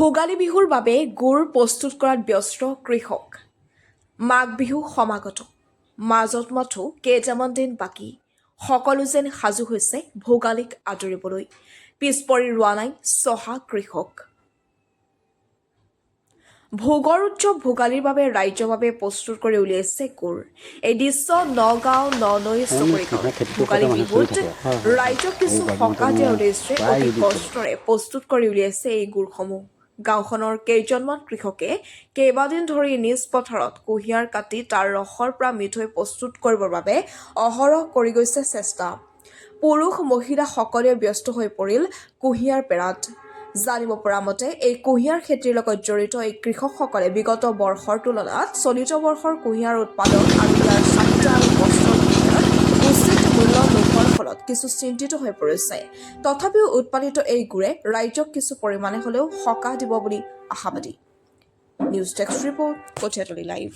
ভোগালী বিহুৰ বাবে গুড় প্ৰস্তুত কৰাত ব্যস্ত কৃষক। মাঘ বিহু সমাগত, মাজত মাথো কেইটামান দিন বাকী। সকলো যেন সাজু হৈছে ভোগালীক আদৰিবলৈ, পিছ পৰি ৰোৱা নাই চহা কৃষক। ভোগৰ উৎসৱ ভোগালীৰ বাবে ৰাইজৰ বাবে প্ৰস্তুত কৰি উলিয়াইছে গুড়। এই দৃশ্য নগাঁও ননৈ চকৰিগাঁৱত ভোগালী বিহুত ৰাইজক কিছু সকাহ দিয়াৰ উদ্দেশ্যে অতি কষ্টৰে প্ৰস্তুত কৰি উলিয়াইছে এই গুড়সমূহ। গাঁওখনৰ কেইজনমান কৃষকে কেইবাদিন ধৰি নিজ পথাৰত কুঁহিয়াৰ কাটি তাৰ ৰসৰ পৰা মিঠৈ প্ৰস্তুত কৰিবৰ বাবে অহৰহ কৰি গৈছে চেষ্টা। পুৰুষ মহিলা সকলোৱে ব্যস্ত হৈ পৰিল কুঁহিয়াৰ পেৰাত। জানিব পৰা মতে এই কুঁহিয়াৰ খেতিৰ লগত জড়িত এই কৃষকসকলে বিগত বৰ্ষৰ তুলনাত চলিত বৰ্ষৰ কুঁহিয়াৰ উৎপাদন আৰু ইয়াৰ চাহিদা আৰু কষ্টৰ ভিতৰত উচিত মূল্য নোপোৱাৰ ফলত কিছু চিন্তিত হৈ পৰিছে। তথাপিও উৎপাদিত এই গুড়ে ৰাইজক কিছু পৰিমাণে হ'লেও সকাহ দিব বুলি আশাবাদী। News desk report, Kathiatoli live.